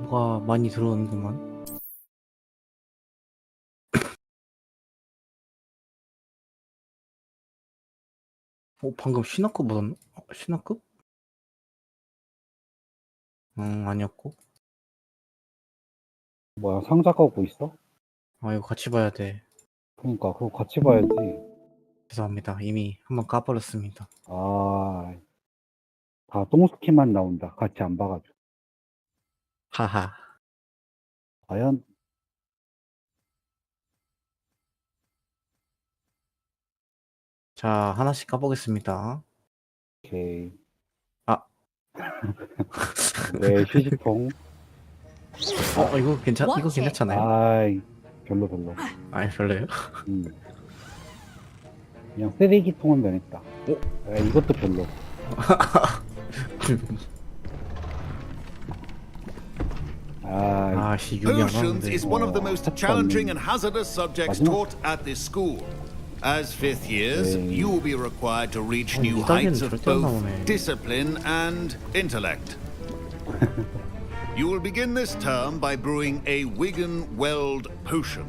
뭐가 많이 들어오는구만. 방금 신화급 묻었나? 신화급? 아니었고. 뭐야, 상자 까고 있어? 이거 같이 봐야 돼. 그러니까 그거 같이 봐야지. 죄송합니다. 이미 한번 까버렸습니다. 다 똥스키만 나온다. 같이 안 봐가지고. 하하. 과연 자, 하나씩 까보겠습니다. 오케이. 아. 네, 휴지통. 이거 괜찮잖아요? 아이, 별로. 별로예요? 그냥 쓰레기통은 변했다. 이것도 별로. Potions is one of the most challenging and hazardous subjects taught at this school. As fifth years, you will be required to reach new heights of both discipline and intellect. You will begin this term by brewing a Wigan-Weld potion.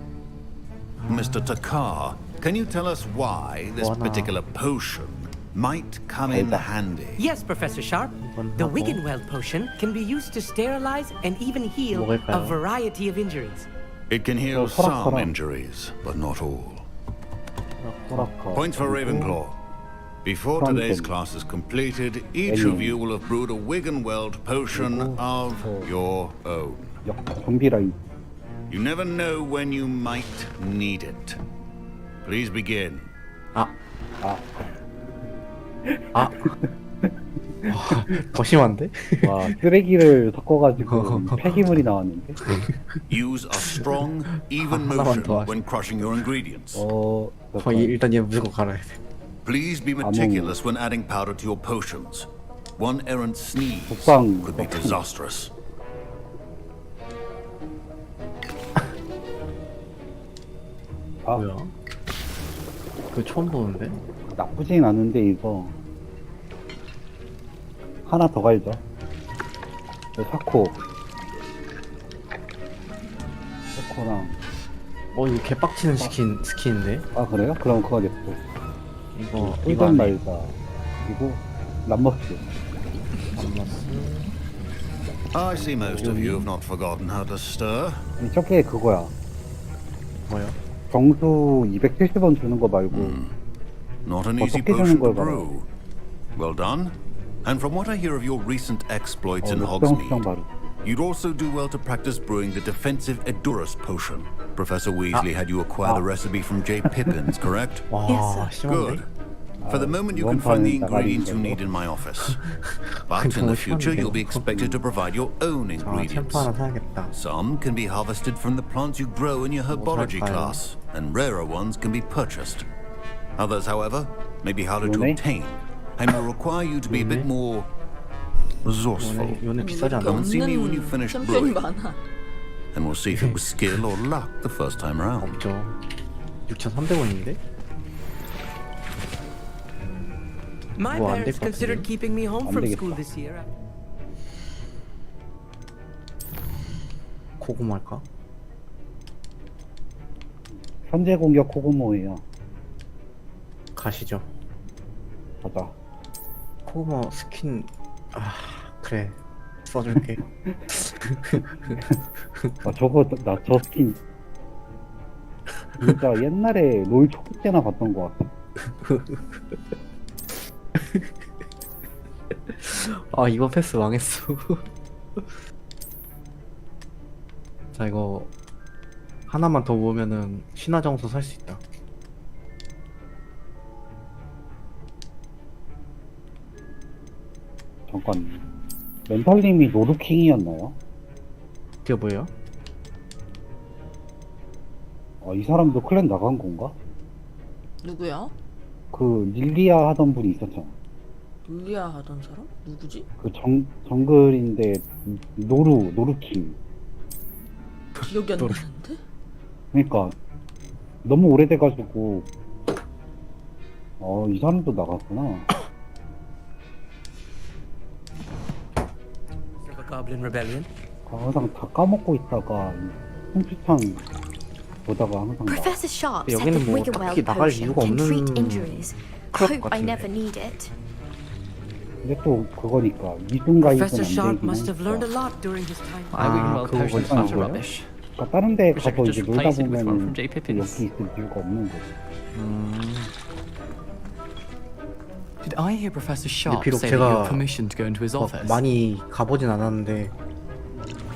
Mr. Takar, can you tell us why this particular potion might come in handy? Yes, Professor Sharp. The Wigan-Weld potion can be used to sterilize and even heal a variety of injuries. It can heal some injuries, but not all. Points for Ravenclaw. Before today's class is completed, each of you will have brewed a Wigan-Weld potion of your own. You never know when you might need it. Please begin. 더 심한데? 와, 쓰레기를 섞어가지고 폐기물이 나왔는데? Use a strong, even motion when crushing your ingredients. 일단 얘 무조건 갈아야 돼. Please be meticulous when adding powder to your potions. One errant sneeze could be disastrous. 뭐야? 그거 처음 보는데? 나쁘진 않은데 이거 하나 더 갈죠. 사코랑 이거 개빡치는 스킨인데? 그래요? 그럼 그거 냈어. 이거 꿀잼 말자. 그리고 람머스. I see most of you have not forgotten how to stir. 저게 그거야. 뭐야? 정수 270원 주는 거 말고 Not an easy potion to brew. Well done. And from what I hear of your recent exploits in Hogsmeade, you'd also do well to practice brewing the defensive Edurus potion. Professor Weasley had you acquire the recipe from J. Pippins, correct? Yes, sir. Good. For the moment, you can find the ingredients you need in my office. But in the future, you'll be expected to provide your own ingredients. Some can be harvested from the plants you grow in your herbology class, and rarer ones can be purchased. Others, however, may be harder to obtain, and will require you to be a bit more resourceful. Come and see me when you finish brewing, and we'll see if it was skill or luck the first time around. 6,300원인데? My parents considered keeping me home from school this year. 코고모 할까? 현재 공격 코고모예요. 가시죠. 가자. 코고모 스킨 그래 써줄게. 저 스킨 진짜 옛날에 롤 초기 때나 봤던 것 같아. 이번 패스 망했어. 자, 이거 하나만 더 모으면은 신화정수 살 수 있다. 잠깐, 멘탈님이 노르킹이었나요? 그게 뭐예요? 이 사람도 클랜 나간 건가? 누구야? 그 릴리아 하던 분이 있었잖아. 릴리아 하던 사람? 누구지? 그 정글인데 노르킹. 기억이 안 나는데? 그러니까 너무 오래돼가지고 이 사람도 나갔구나. Goblin Rebellion. 항상 다 까먹고 있다가 컴퓨터 보다가 항상 막 Professor Sharp said 여기는 the 뭐 Wiggenweld 딱히 나갈 potion 이유가 can treat 없는 injuries. 클럽 Hope I 같은데. never need it. 근데 또 그거니까 이중가입은 Professor 안 Sharp 되긴 must have learned a 하니까 lot during his time. 아, Wiggenweld 그거 potions 벌써 are 거예요? rubbish. 그러니까 다른 데 Wish I 가서 could 이제 just 놀다 replace it with one 보면은 from J. Pippin's. 여기 있을 이유가 없는 거지. Did I hear Professor Sharp 비록 say that you 제가 have permission to go into his 막 office? 많이 가보진 않았는데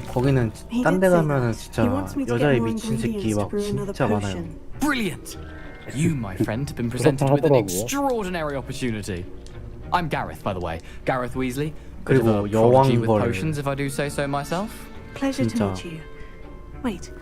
거기는 딴 데 가면은 진짜 여자애 미친 새끼 막 진짜 많아요. Brilliant! You, my friend, have been presented with an 하더라고요. extraordinary opportunity. I'm Gareth, by the way. Gareth Weasley. Bit of 그리고 a prodigy with 여왕벌 potions, if I do say so myself. Pleasure to 진짜. meet you. Wait,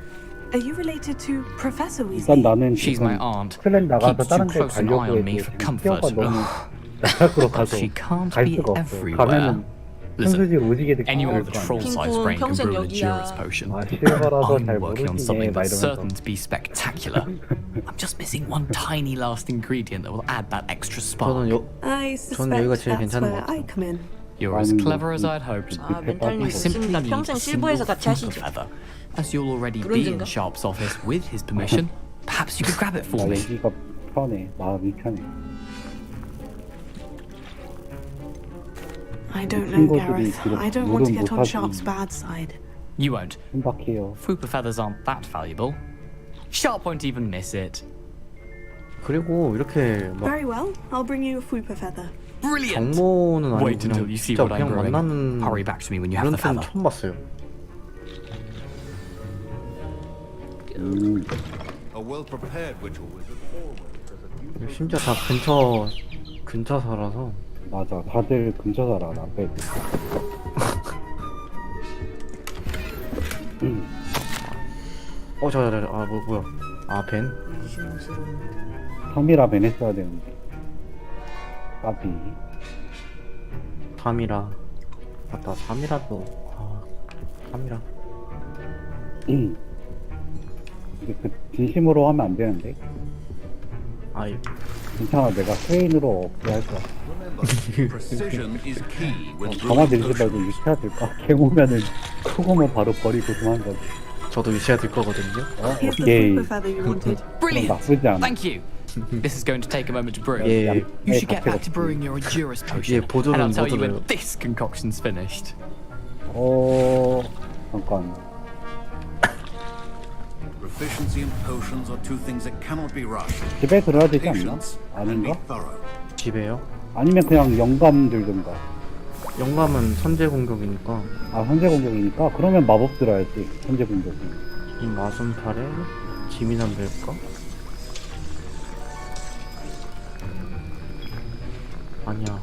are you related to Professor 일단 Weasley? 나는 She's 지금 my aunt. 스클랜 나가서 Keeps 다른 too 데 close an eye 가려고 on me 해도 for 지금 comfort. 티어가 너무 Ugh. 나락으로 가서 She can't 갈 be 수가 없어. everywhere. 가면은 Listen, 현수질 오지게 듣고 anyone 그럴 with a 거 아니야. troll-sized 핑퐁 brain can 평생 brew an 여기야. endurance potion. 아 실버라서 I'm 잘 working on 모르시네 something 막 that's 이러면서 certain to be spectacular. I'm just missing one tiny last ingredient that will add that extra spark. 저는 I 저는 여기가 suspect 제일 that's 괜찮은 것 where I 같아요. come in. You're as 아니, clever as I'd hoped. 아 멘탈님 I simply 좋습니다. need 평생 a 실버에서 single 같이 Funko 하시죠. feather. As you'll already be in 브론즈인가? Sharp's office with his permission, perhaps you could grab it for 나 me. 여기가 편해. 마음이 편해. I don't know, 친구들이 Gareth. 비록 I don't want to 물은 get on 못하지. Sharp's bad side. You won't. 신박해요. Fupa feathers aren't that valuable. Sharp won't even miss it. 그리고 이렇게 막 Very well, I'll bring you a Fupa feather. Brilliant! 정모는 아니고 Wait until 그냥 you see 진짜 what I'm 그냥 brewing. 만나는 Hurry back to me when you have 그런 the 편 feather. 처음 봤어요. A well-prepared witch or wizard always has a few 심지어 다 근처 살아서 맞아. 다들 근처 살아. 나 빼고. 뭐야? 아 벤? 섬이라 벤 했어야 되는데. 까비. 3이라 맞다 3이라도 3이라 근데 그 진심으로 하면 안 되는데. 아이 괜찮아. 내가 스웨인으로 어떻게 할 거야. precision is key when 가만 brewing 들지 말고 potions. 유치하 될까? 걔 오면은 크고만 바로 버리고 도망가지. 저도 유치가 될 거거든요. Here's the 오케이. Fupa feather you wanted. Brilliant! 나쁘지 않아. Thank you! This is going to take a moment to brew. 예, You should get back to brewing your Endurance potion, and 보조는 I'll tell you 모두를- when this concoction's finished. 잠깐. Proficiency and potions are two things that cannot be rushed. 집에 들어야 되지 않나? Patience and be 아닌가? thorough. 집에요? 아니면 그냥 영감 들든가. 영감은 선제 공격이니까 아, 선제 공격이니까? 그러면 마법 들어야지. 선제 공격이. 마순팔에 지민한 될까? 아니야.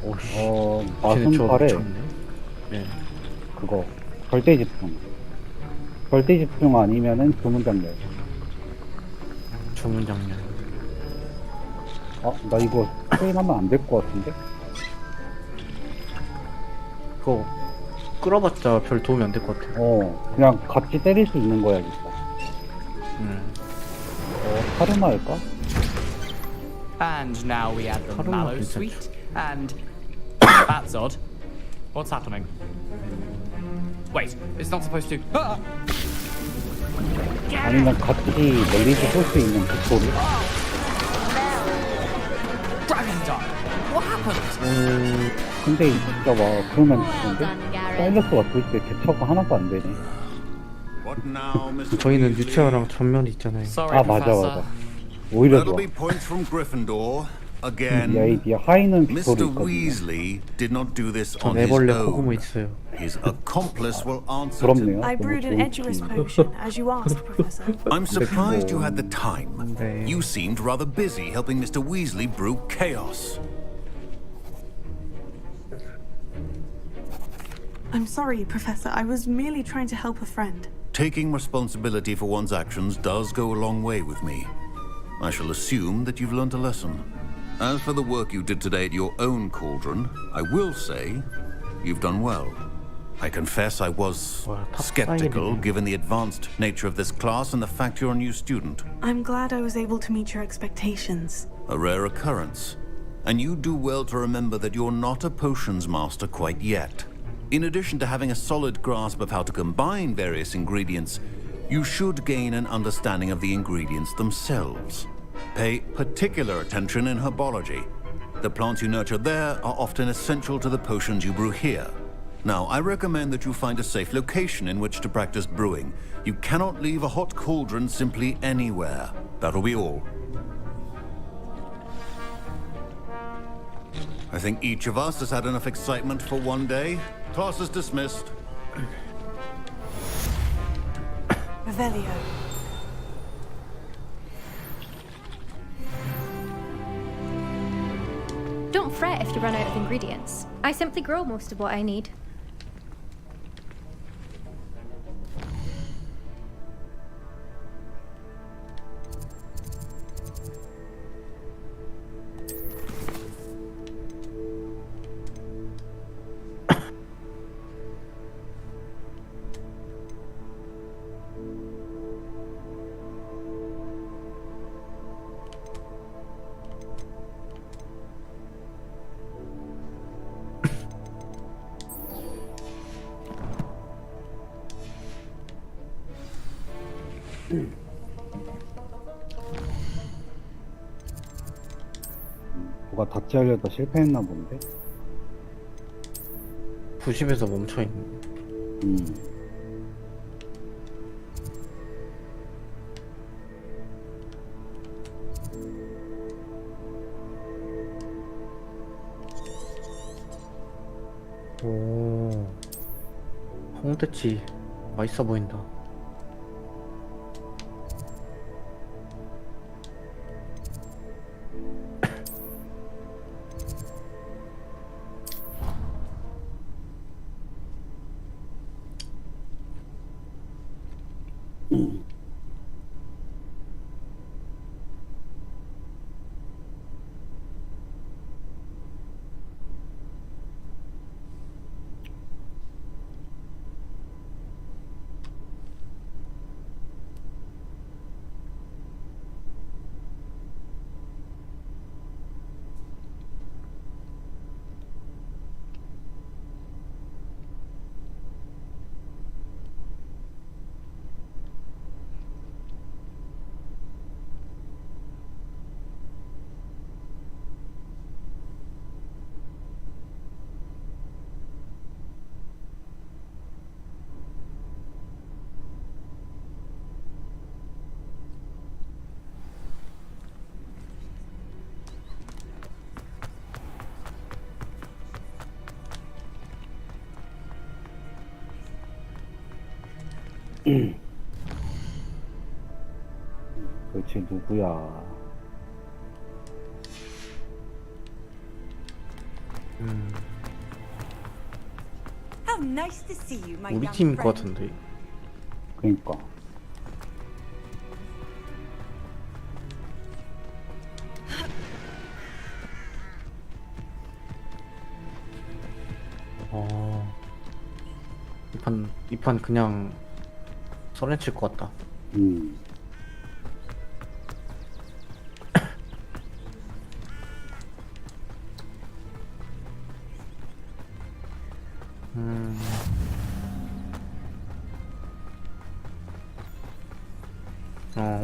오씨. 마순팔에 네. 그거 절대 집중. 절대 집중 아니면은 주문장렬. 주문 장면. 나 이거 스페인하면 안 될 것 같은데? 그거 끌어봤자 별 도움이 안 될 것 같아. 그냥 같이 때릴 수 있는 거야겠다. 카르마 할까? And now we add the Karma mallow 괜찮죠. sweet, and that's odd. What's happening? Wait, it's not supposed to. Ah! 아니면 같이 멀리서 쏠 수 있는 빅토리? Dragon Dart! What happened? 근데 진짜 막 그러면 근데 사일러스가 돌 때 대처가 하나도 안 되네. What now, Mr. 저희는 Weasley? 유치아랑 전면이 있잖아요. Sorry, 아 맞아 Professor. 맞아. 오히려 That'll 좋아. be points from Gryffindor. 이 Again, 아이디어 하이는 빅토리 Mr. 있거든요. Weasley did not do this 전 on his 애벌레 호구모 own. 있어요. His accomplice will answer to... 부럽네요. I 너무 brewed an 좋은 edurous 팀. potion, as you asked, Professor. I'm surprised you had the time. 네. You seemed rather busy helping Mr. Weasley brew chaos. I'm sorry, Professor. I was merely trying to help a friend. Taking responsibility for one's actions does go a long way with me. I shall assume that you've learnt a lesson. As for the work you did today at your own cauldron, I will say you've done well. I confess I was Well, top skeptical side. given the advanced nature of this class and the fact you're a new student. I'm glad I was able to meet your expectations. A rare occurrence. And you do well to remember that you're not a potions master quite yet. In addition to having a solid grasp of how to combine various ingredients, you should gain an understanding of the ingredients themselves. Pay particular attention in herbology. The plants you nurture there are often essential to the potions you brew here. Now, I recommend that you find a safe location in which to practice brewing. You cannot leave a hot cauldron simply anywhere. That'll be all. I think each of us has had enough excitement for one day. Class is dismissed. Revelio. Don't fret if you run out of ingredients. I simply grow most of what I need. 뭐가 닥치 하려다 실패했나 본데? 90에서 멈춰있네. 오, 홍대치 맛있어 보인다. 도대체 누구야? How nice to see you, my 우리 young 팀일 것 friend. 같은데. 그니까. 이 판 그냥 썰렌 칠것 같다.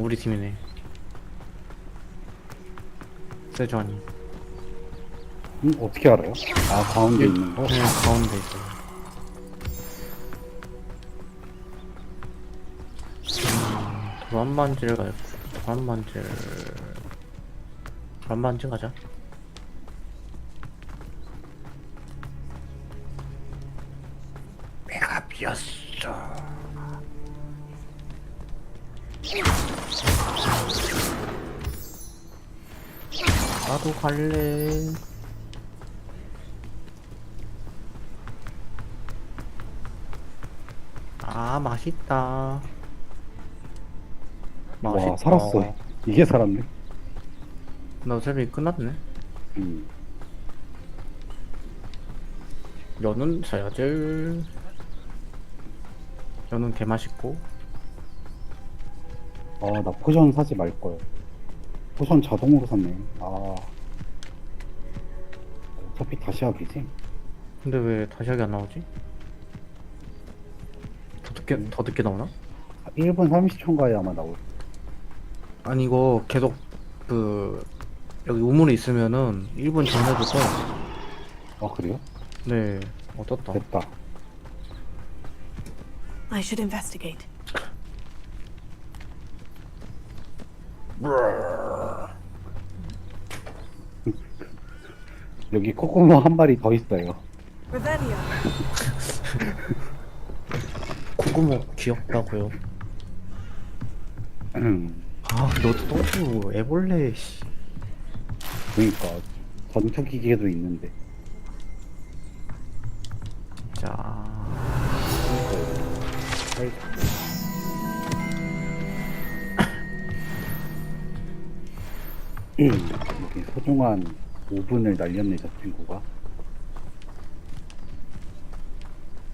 우리 팀이네. 세주아니. 어떻게 알아요? 아, 가운데 있는 거? 네, 가운데 있어요. 도란반지를 가야겠고, 도란반지 가자. 내가 비었어. 나도 갈래. 아, 맛있다. 와, 살았어. 이게 살았네. 나 어차피 끝났네. 연은 사야지. 연은 개 맛있고. 아, 나 포션 사지 말걸. 포션 자동으로 샀네. 아, 어차피 다시 하기지. 근데 왜 다시 하기 안 나오지? 더 늦게 나오나? 1분 30초인가에 아마 나올. 아니 이거 계속 그 여기 우물이 있으면은 1분 전에도 떠. 아 그래요? 네. 떴다. 됐다. I should investigate. 여기 코코모 한 마리 더 있어요. Revelio. 고구마 귀엽다고요. 아, 너도 떠주고 애벌레 씨. 그러니까 전투 기계도 있는데. 자. 여기 소중한 5분을 날렸네 저 친구가.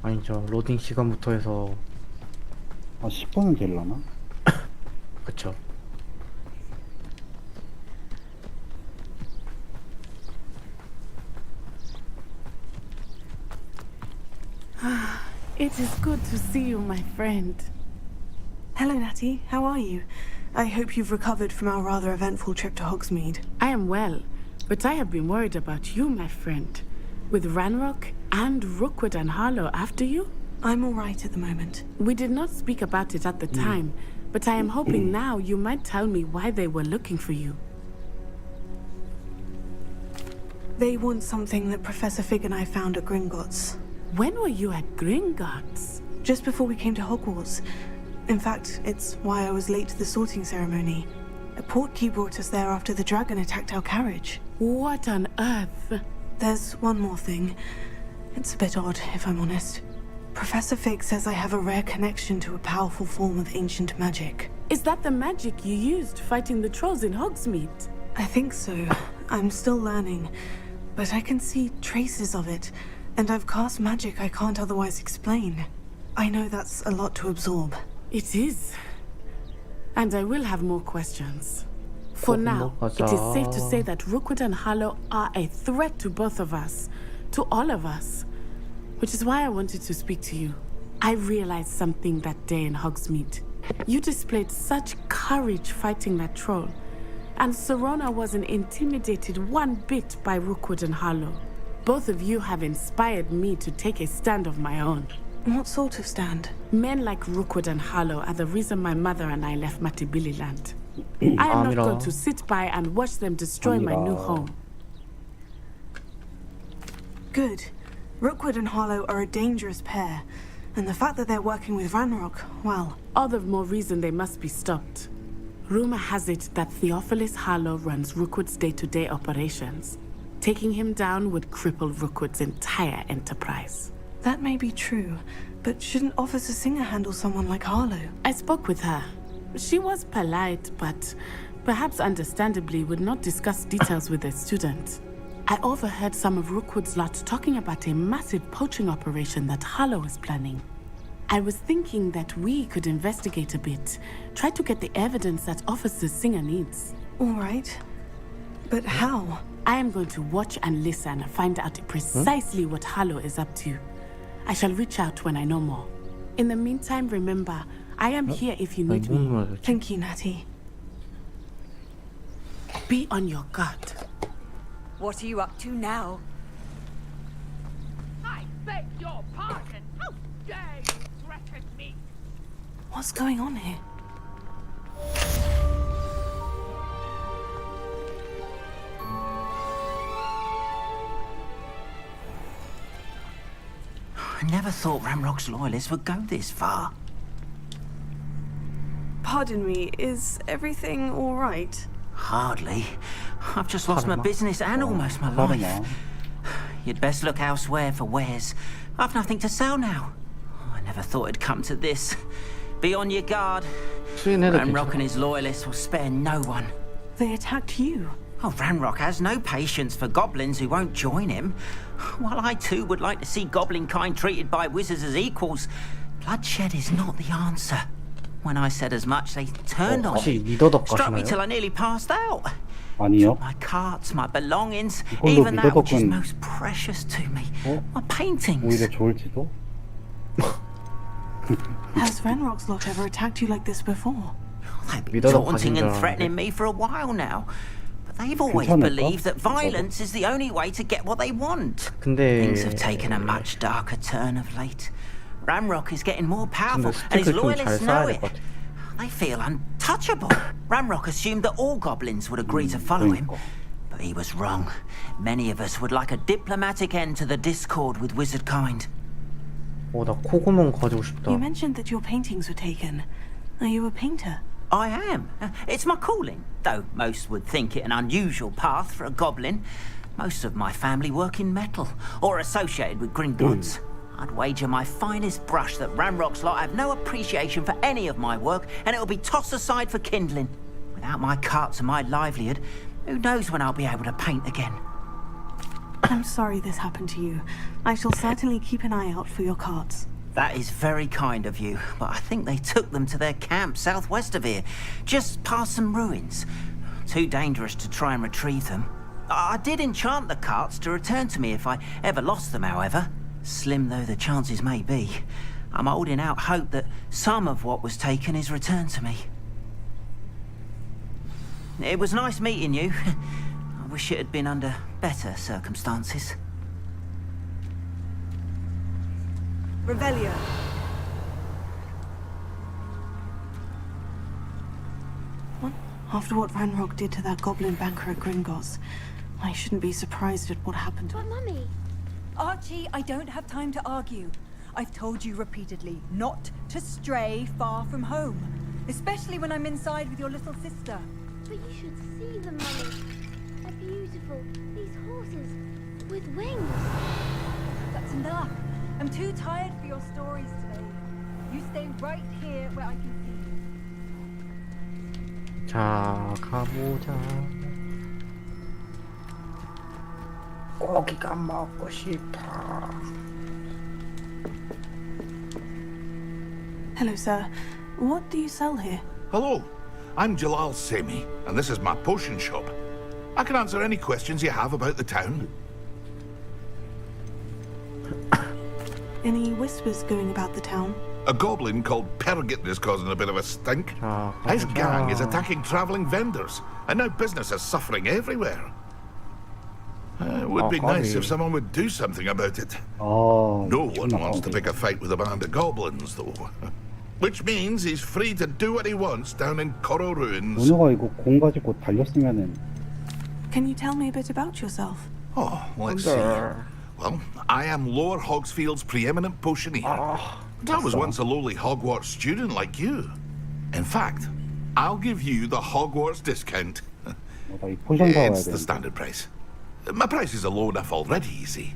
아니죠. 로딩 시간부터 해서 아 10분은 될라나? 그쵸. It is good to see you, my friend. Hello, Natty. How are you? I hope you've recovered from our rather eventful trip to Hogsmeade. I am well, but I have been worried about you, my friend. With Ranrock and Rookwood and Harlow after you? I'm all right at the moment. We did not speak about it at the time, but I am hoping now you might tell me why they were looking for you. They want something that Professor Fig and I found at Gringotts. When were you at Gringotts? Just before we came to Hogwarts. In fact, it's why I was late to the sorting ceremony. A portkey brought us there after the dragon attacked our carriage. What on earth? There's one more thing. It's a bit odd, if I'm honest. Professor Fig says I have a rare connection to a powerful form of ancient magic. Is that the magic you used fighting the trolls in Hogsmeade? I think so. I'm still learning, but I can see traces of it, and I've cast magic I can't otherwise explain. I know that's a lot to absorb. It is. And I will have more questions. For now, it is safe to say that Rookwood and Harlow are a threat to both of us. To all of us. Which is why I wanted to speak to you. I realized something that day in Hogsmeade. You displayed such courage fighting that troll. And Serona wasn't intimidated one bit by Rookwood and Harlow. Both of you have inspired me to take a stand of my own. What sort of stand? Men like Rookwood and Harlow are the reason my mother and I left Matibili land. I am not going to sit by and watch them destroy my new home. Good. Rookwood and Harlow are a dangerous pair, and the fact that they're working with Ranrock, well... All the more reason they must be stopped. Rumor has it that Theophilus Harlow runs Rookwood's day-to-day operations. Taking him down would cripple Rookwood's entire enterprise. That may be true, but shouldn't Officer Singer handle someone like Harlow? I spoke with her. She was polite, but perhaps understandably would not discuss details with a student. I overheard some of Rookwood's lot talking about a massive poaching operation that Harlow was planning. I was thinking that we could investigate a bit, try to get the evidence that Officer Singer needs. All right. But how? I am going to watch and listen, find out precisely what Harlow is up to. I shall reach out when I know more. In the meantime, remember, I am here if you need me. Thank you, Natty. Be on your guard. What are you up to now? I beg your pardon. How dare you threaten me? What's going on here? I never thought Ramrock's loyalists would go this far. Pardon me, is everything all right? Hardly. I've just lost my business and almost my life. You'd best look elsewhere for wares. I've nothing to sell now. I never thought it'd come to this. Be on your guard. Ranrock and his loyalists will spare no one. They attacked you? Oh, Ranrock has no patience for goblins who won't join him. While I too would like to see goblin kind treated by wizards as equals, bloodshed is not the answer. When I said as much, they turned on me. Struck me till I nearly passed out. 아니요. My carts, my belongings, even that which is most precious to me. My paintings. 오히려 좋을지도? Has Ranrock's lot ever attacked you like this before? They've been taunting and threatening me for a while now. But they've always believed that violence is the only way to get what they want. Things have taken a much darker turn of late. Ramrock is getting more powerful, and his loyalists know it. They feel untouchable. Ramrock assumed that all goblins would agree to follow him. But he was wrong. Many of us would like a diplomatic end to the discord with wizard kind. 나 코구멍 가지고 싶다. You mentioned that your paintings were taken. Are you a painter? I am. It's my calling, though most would think it an unusual path for a goblin. Most of my family work in metal, or associated with Gringotts. I'd wager my finest brush that Ranrock's lot have no appreciation for any of my work, and it'll be tossed aside for kindling. Without my carts and my livelihood, who knows when I'll be able to paint again. I'm sorry this happened to you. I shall certainly keep an eye out for your carts. That is very kind of you, but I think they took them to their camp southwest of here, just past some ruins. Too dangerous to try and retrieve them. I did enchant the carts to return to me if I ever lost them, however. Slim though the chances may be, I'm holding out hope that some of what was taken is returned to me. It was nice meeting you. I wish it had been under better circumstances. Revelio. What? After what Ranrock did to that goblin banker at Gringotts, I shouldn't be surprised at what happened to But Mummy, Archie, I don't have time to argue. I've told you repeatedly not to stray far from home, especially when I'm inside with your little sister. but you should see them, Mummy. They're beautiful. These horses with wings. That's enough. I'm too tired for your stories today. You stay right here where I can see you. 자, 가보자. 고기가 먹고 싶어. Hello, sir. What do you sell here? Hello, I'm Jalal Semi, and this is my potion shop. I can answer any questions you have about the town. Any whispers going about the town? A goblin called Pergit is causing a bit of a stink. His gang is attacking travelling vendors, and now business is suffering everywhere. It would be nice if someone would do something about it. No one wants to pick a fight with a band of goblins, though. Which means he's free to do what he wants down in Coral Ruins. 은호가 이거 공 가지고 달렸으면은. Can you tell me a bit about yourself? Oh, let's see. Well, I am Lower Hogsfield's preeminent potioneer. But I was once a lowly Hogwarts student like you. In fact, I'll give you the Hogwarts discount. It's the standard price. My prices are low enough already, you see.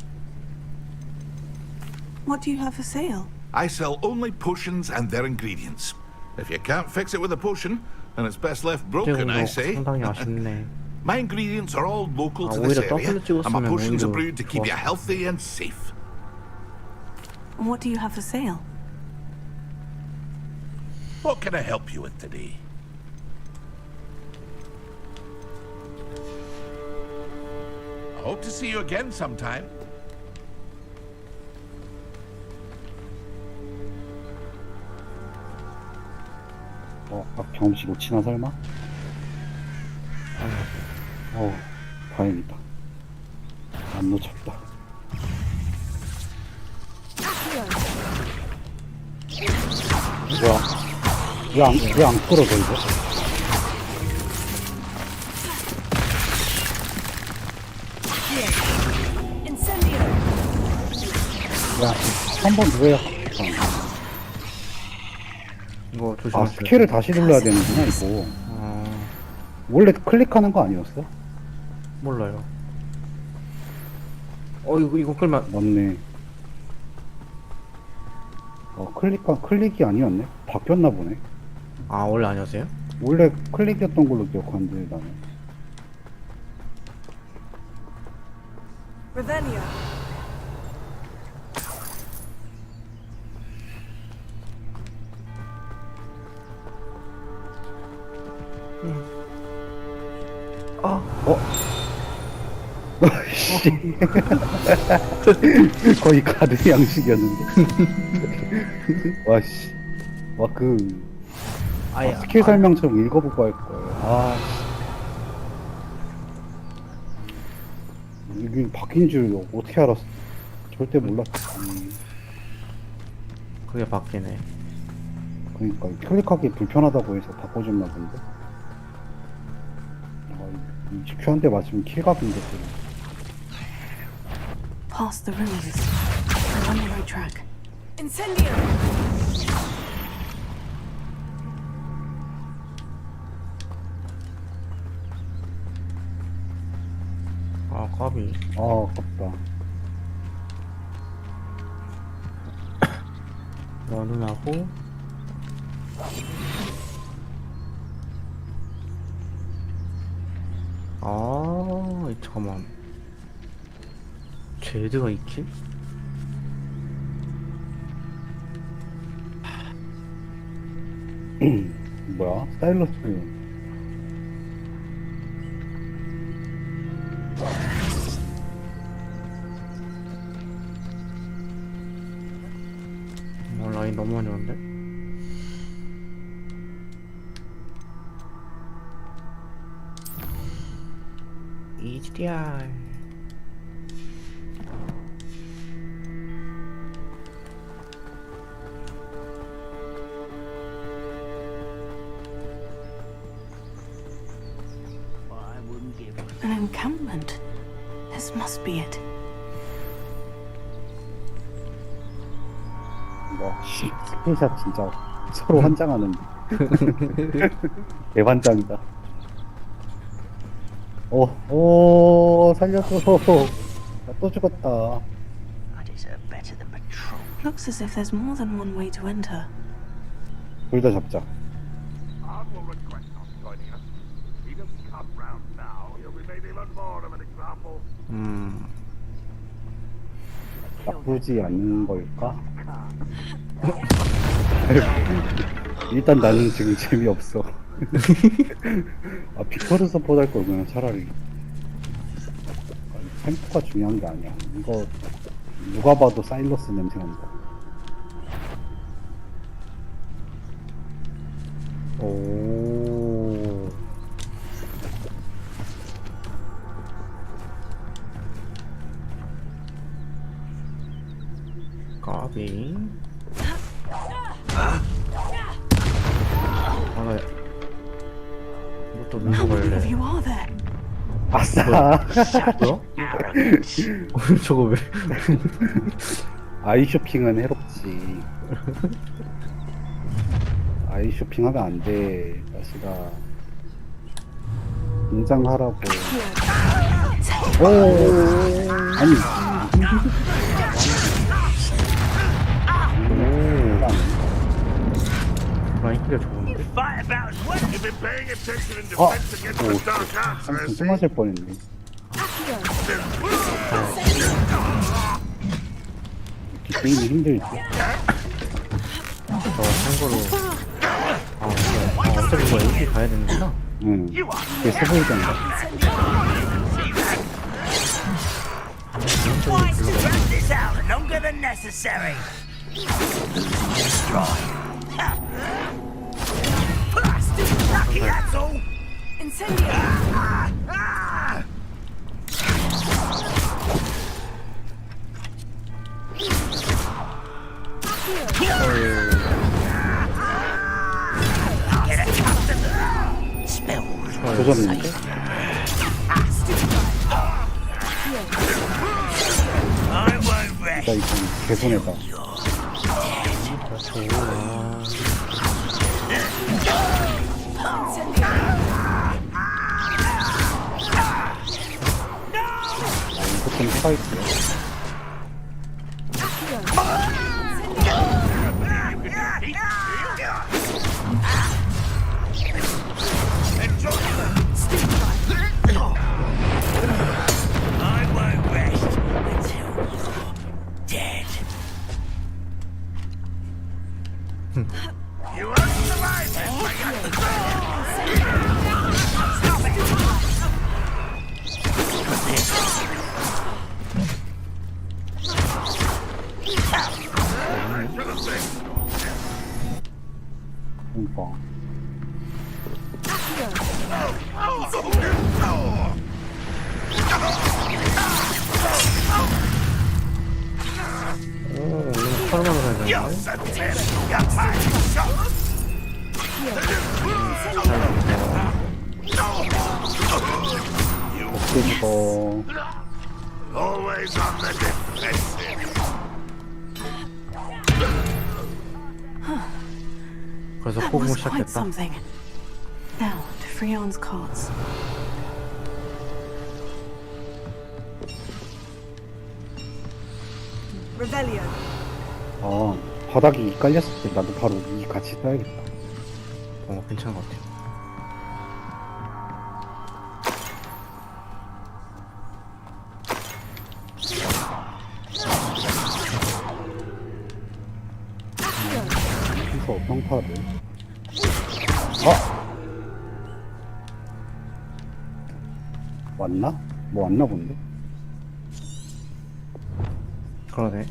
What do you have for sale? I sell only potions and their ingredients. If you can't fix it with a potion, then it's best left broken, I say. My ingredients are all local to this area, and my potions are brewed to keep you healthy and safe. What do you have for sale? What can I help you with today? I hope to see you again sometime. 경험치 놓치나 설마? 다행이다. 안 놓쳤다. 뭐야? 왜 안 끌어져 이거? 야, 한 번 왜? 이거 조심하세요. 스킬을 다시 눌러야 되는구나 이거. 원래 클릭하는 거 아니었어? 몰라요. 이거 끌면 맞네. 클릭이 아니었네. 바뀌었나 보네. 아, 원래 아니었어요? 원래 클릭이었던 걸로 기억하는데 나는. Revelio. 거의 가드 양식이었는데. 와씨. 와 스킬 설명처럼 읽어보고 할 거예요. 이게 바뀐 줄 어떻게 알았어? 절대 몰랐지. 그게 바뀌네. 그러니까 클릭하기 불편하다고 해서 바꿔줬나 본데. Q 한 대 맞으면 킬각인데. Past the ruins. I'm on the right track. Incendio! 아, 까비. 아깝다. 너는 하고 잠깐만. 제드가 2킬? 뭐야? 스타일러스. 라인 너무 많이 왔는데? HDR. An encampment. This must be it. 스크린샷 진짜 서로 환장하는데. 대환장이다. 살렸어. 나 또 죽었다. Looks as if there's more than one way to enter. 둘 다 잡자. 나쁘지 않은 걸까? 일단 나는 지금 재미없어. 빅토르 서포트 할 걸 그냥 차라리. 템포가 중요한 게 아니야. 이거 누가 봐도 사일러스 냄새 난다. 오. 까비. 이것도 밀고 갈래. 아싸. 뭐야? 저거 왜? 아이 쇼핑은 해롭지. 아이 쇼핑하면 안 돼. 다시가 긴장하라고. 아니. 라인 키가 좋은데? 한숨 또 맞을 뻔했네. 이렇게 게임이 힘들지. 참고로 어차피 이거 AP 가야 되는구나. 응. 이게 세보이던가. 조졌는데? 진짜 이건 개손해다. 이거 좀 해봐야겠다. 그러니까. 사람으로 가야 되는데. 어떻게 죽어. Always on the defensive. 그래서 That 호구 was quite 시작했다. something. Now to Freon's cards. Revelio. 아, 바닥이 깔렸을 때 나도 바로 이 같이 써야겠다. 괜찮은 것 같아요. 그래서 평타를. 아! 왔나? 뭐 왔나 본데? 그러네.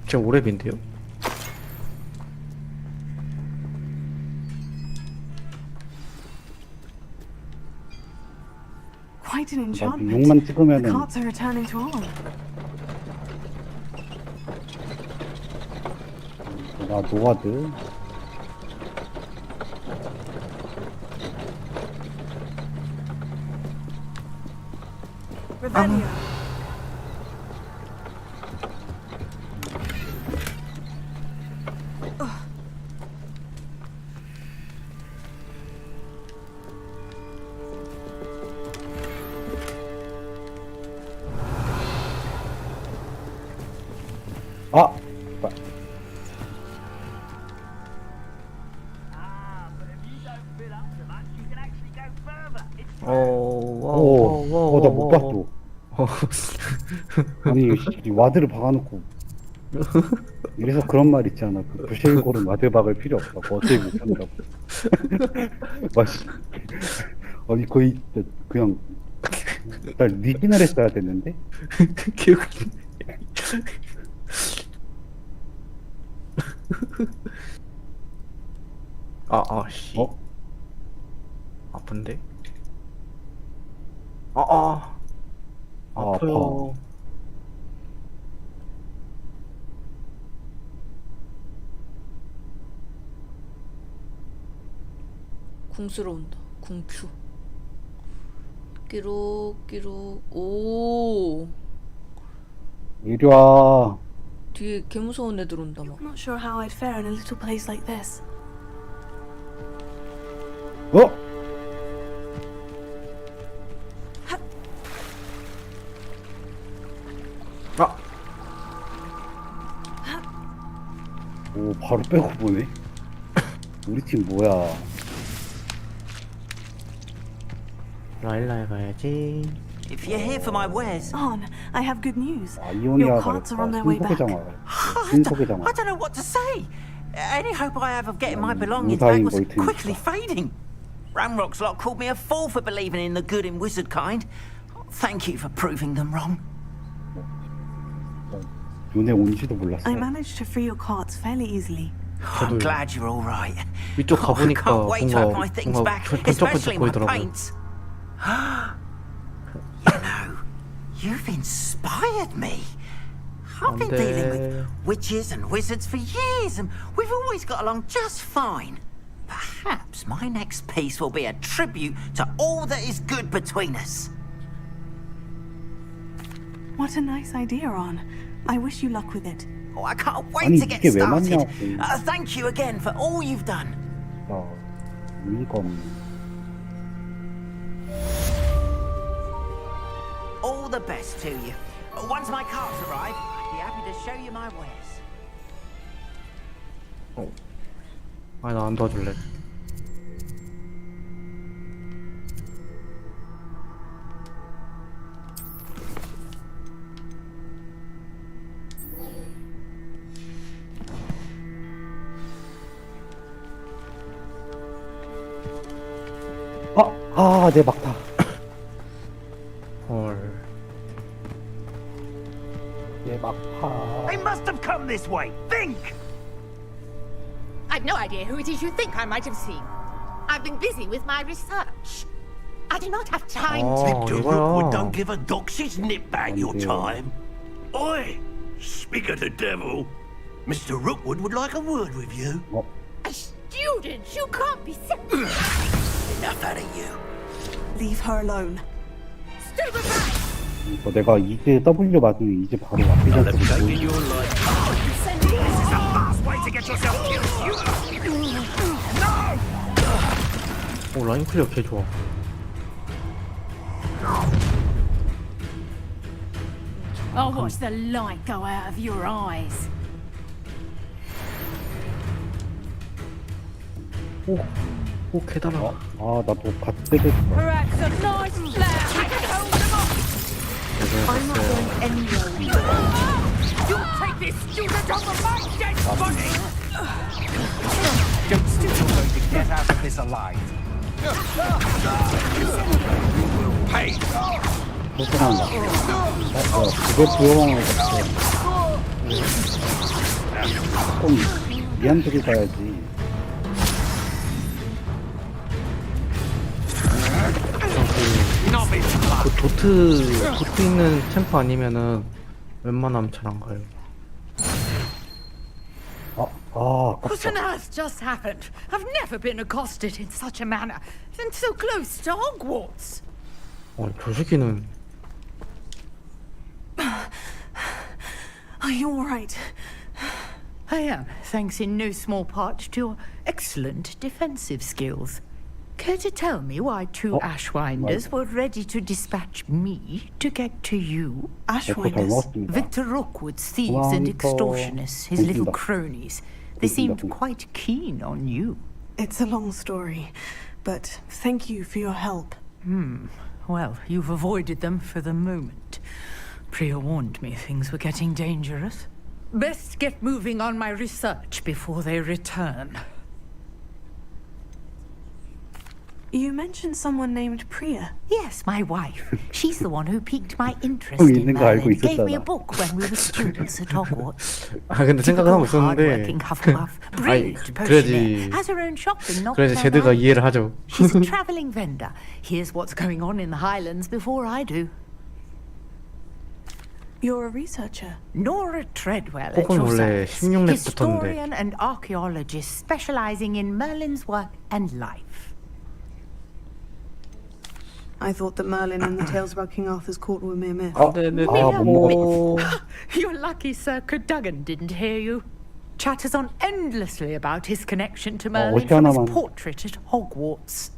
지금 오랩인데요? Quite an 나도 enchantment. 6만 The 찍으면은 cards are returning to on. 나 노아드. Revelio. 아! 오, 나 못 봤어. 아니, 이 와드를 박아놓고. 이래서 그런 말 있잖아. 그 부실골은 와드 박을 필요 없다고. 어차피 못 한다고. 아니, 거의, 진짜 그냥, 날 리진을 했어야 됐는데? 기억이. 씨. 아픈데? 아파요. 궁수로 온다. 궁큐. 끼룩. 오. 이리 와. 뒤에 개 무서운 애들 온다 막. I'm not sure how I'd fare in a little place like this. 오, 바로 빼고 보네. 우리 팀 뭐야? 라일라에 가야지. If you're here for my wares, On, I have good news. Your 이오니아가 cards are on their way back. 신소개장 I don't know what to say. Any hope I have of getting my belongings 무사히 back was 뭘 테니까. quickly fading. Ramrock's lot called me a fool for believing in the good in wizard kind. Thank you for proving them wrong. 눈에 온지도 몰랐어. I managed to free your cards fairly easily. I'm glad you're all right. 위쪽 I 가보니까 can't wait to have my 뭔가 things back, 번쩍번쩍 especially my 보이더라고요. paints. You know, you've inspired me. I've been dealing with witches and wizards for years, and we've always got along just fine. Perhaps my next piece will be a tribute to all that is good between us. What a nice idea, On. I wish you luck with it. Oh, I can't wait 아니, to get 이게 왜 started. 맞냐고. Thank you again for all you've done. 이건 All the best to you. Once my carts arrive, I'd be happy to show you my wares. 아니 나 안 도와줄래. 내 막타. 헐. 내 막타. must have come this way. Think! I've no idea who it is you think I might have seen. I've been busy with my research. I do not have time to... Mr. Rookwood don't give a doxy's nip back your time. Oi! Speak of the devil. Mr. Rookwood would like a word with you. A student? You can't be sick. Enough out of you. Leave her alone. Stupid man! 내가 이제 W 맞으면 이제 바로 앞에서 This is a fast way to get yourself killed. No! 오 라인 클리어 개 좋아. I'll watch the light go out of your eyes. 오 계단. 나도 같이 됐어. Perhaps a nice flower can hold them off. I'm not going anywhere. You'll take this student over my dead body! Don't still going to get out of this alive. You will pay. 소중한다. 그게 부여왕을 같아. 조금 미안들이 가야지. 그 도트 있는 챔프 아니면은 웬만하면 잘 안 가요. What on earth just happened? I've never been accosted in such a manner, and so close to Hogwarts. 저 새끼는. Are you all right? I am, thanks in no small part to your excellent defensive skills. Care to tell me why two Ashwinders were ready to dispatch me to get to you? Ashwinders? Victor Rookwood's thieves and extortionists, his little cronies. They seemed quite keen on you. It's a long story, but thank you for your help. Well, you've avoided them for the moment. Priya warned me things were getting dangerous. Best get moving on my research before they return. You mentioned someone named Priya. Yes, my wife. She's the one who piqued my interest in Merlin. Gave me a book when we were students at Hogwarts. 근데 생각은 하고 있었는데. 그래야지. Has her own shop in 그래야지 제드가 이해를 하죠. She's a traveling vendor. Here's what's going on in the Highlands before I do. You're a researcher. Nora Treadwell, 혹은 원래 16렙부터인데. historian and archaeologist specializing in Merlin's work and life. I thought that Merlin and the tales about King Arthur's court were mere myths. You're lucky Sir Cadogan didn't hear you. Chatters on endlessly about his connection to Merlin from his portrait at Hogwarts.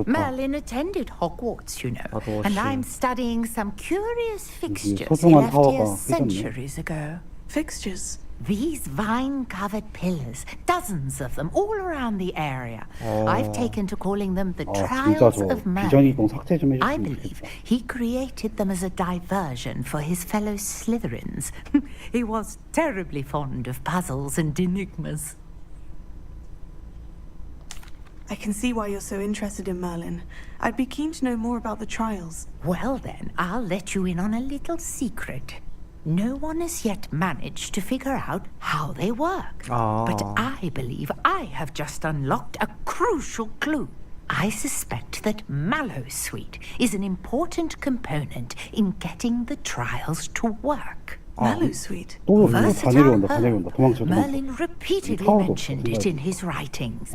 Merlin attended Hogwarts, you know, and I'm studying some curious fixtures he left here centuries ago. Fixtures? These vine-covered pillars, dozens of them, all around the area. I've taken to calling them the Trials of Merlin. I believe he created them as a diversion for his fellow Slytherins. He was terribly fond of puzzles and enigmas. I can see why you're so interested in Merlin. I'd be keen to know more about the trials. Well then, I'll let you in on a little secret. No one has yet managed to figure out how they work. But I believe I have just unlocked a crucial clue. I suspect that Mallowsweet is an important component in getting the trials to work. Mallowsweet? Versatile Merlin repeatedly mentioned it in his writings.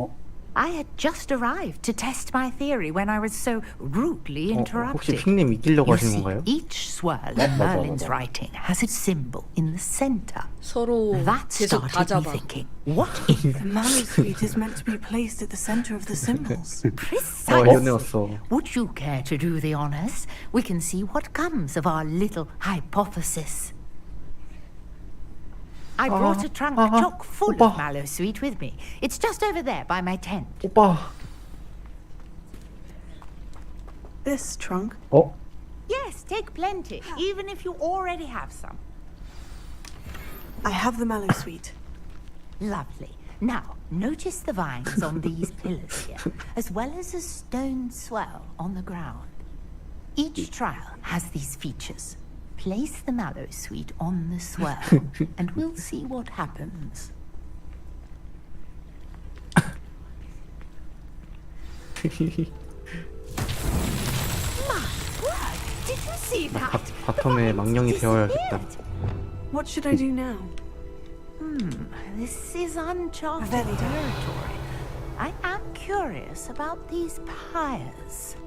I had just arrived to test my theory when I was so rudely interrupted. 혹시 핑님 이기려고 You 하시는 see, 건가요? each swirl of Merlin's writing has its symbol in the center. 서로 That 계속 다 started me 잡아. thinking, what if The Mallowsweet is meant to be placed at the center of the symbols. Precisely. Would you care to do the honors? We can see what comes of our little hypothesis. I brought a trunk chock full of Mallowsweet with me. It's just over there by my tent. 오빠. This trunk? Yes, take plenty, even if you already have some. I have the Mallowsweet. Lovely. Now, notice the vines on these pillars here, as well as a stone swell on the ground. Each trial has these features. place the mallow sweet on the swirl, and we'll see what happens. Did you see that? 바텀에 망령이 되어야겠다. What should I do now? This is uncharted territory. I am curious about these pyres.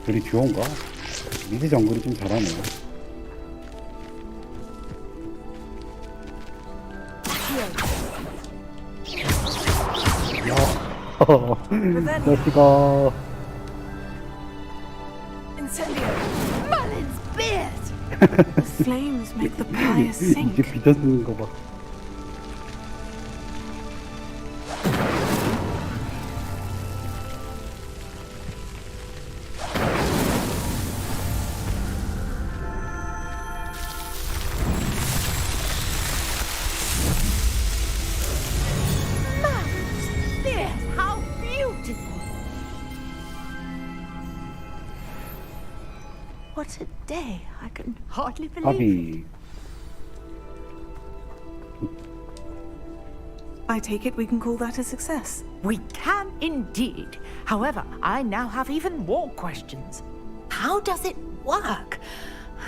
둘이 듀오인가? 미드 정글이 좀 잘하네. 야, 자식아. Incendio! Merlin's beard! The flames make the pyres 이제 sink. 빚어쓰는 거 봐. Merlin's beard! How beautiful! What a day. I can hardly believe it. 아비. I take it we can call that a success. We can indeed. However, I now have even more questions. How does it work?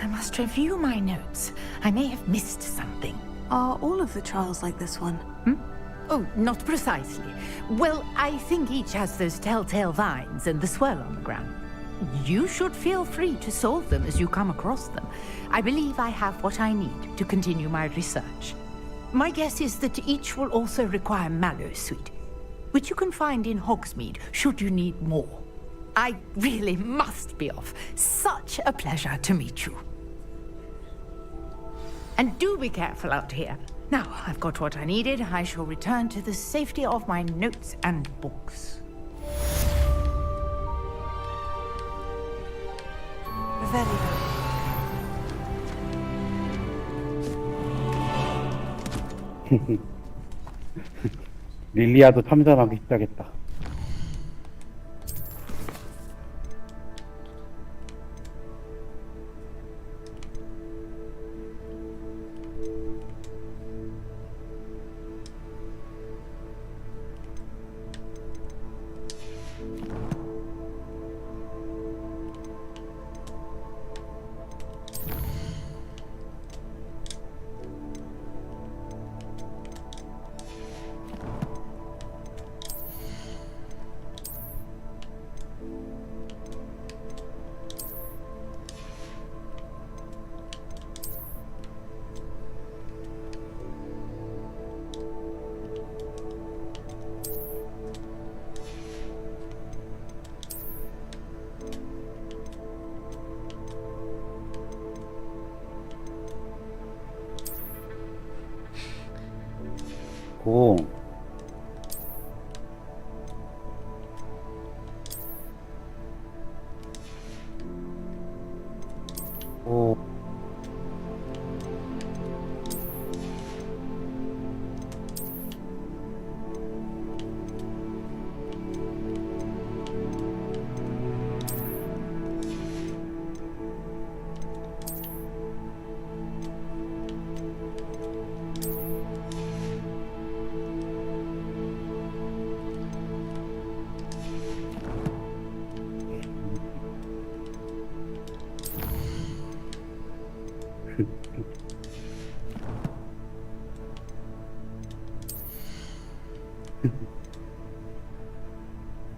I must review my notes. I may have missed something. Are all of the trials like this one? Oh, not precisely. Well, I think each has those telltale vines and the swirl on the ground. You should feel free to solve them as you come across them. I believe I have what I need to continue my research. My guess is that each will also require mallow sweet, which you can find in Hogsmeade should you need more. I really must be off. Such a pleasure to meet you. And do be careful out here. Now, I've got what I needed. I shall return to the safety of my notes and books. Very well. 릴리아도 참전하기 시작했다. 오. 오.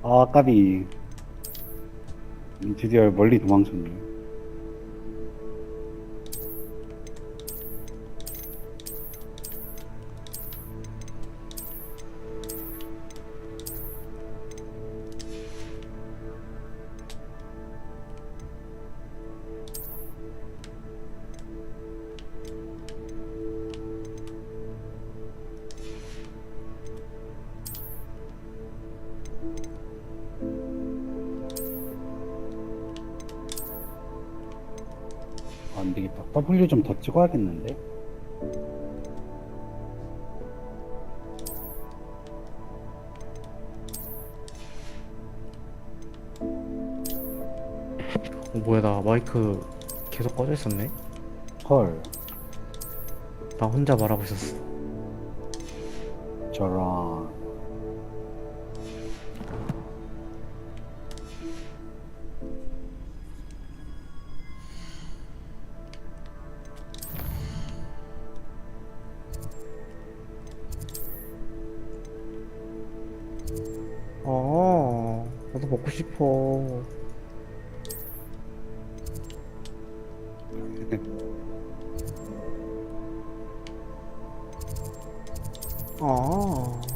아, 까비. 드디어 멀리 도망쳤네. 안 되겠다. W 좀 더 찍어야겠는데? 뭐야, 나 마이크 계속 꺼져 있었네. 헐. 나 혼자 말하고 있었어. 저런. 나도 먹고 싶어.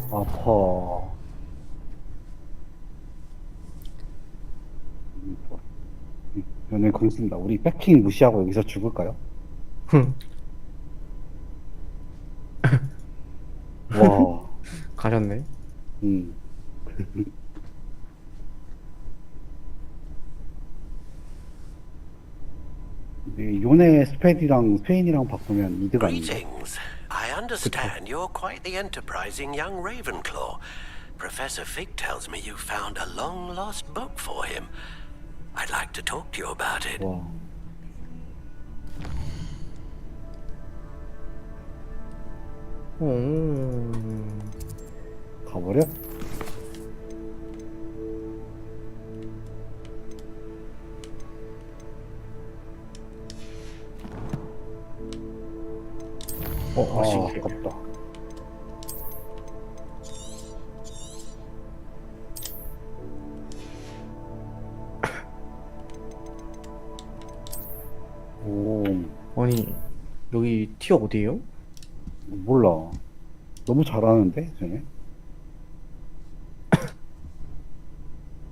아파. 연애 공습니다. 우리 백킹 무시하고 여기서 죽을까요? 와. 가셨네. 요네 스페인이랑 바꾸면 이득 아닌가? Greetings. I understand you're quite the enterprising young Ravenclaw. Professor Fig tells me you found a long-lost book for him. I'd like to talk to you about it. 와. 가버려? 아깝다. 오. 아니, 여기 티어 어디에요? 몰라. 너무 잘하는데, 쟤네?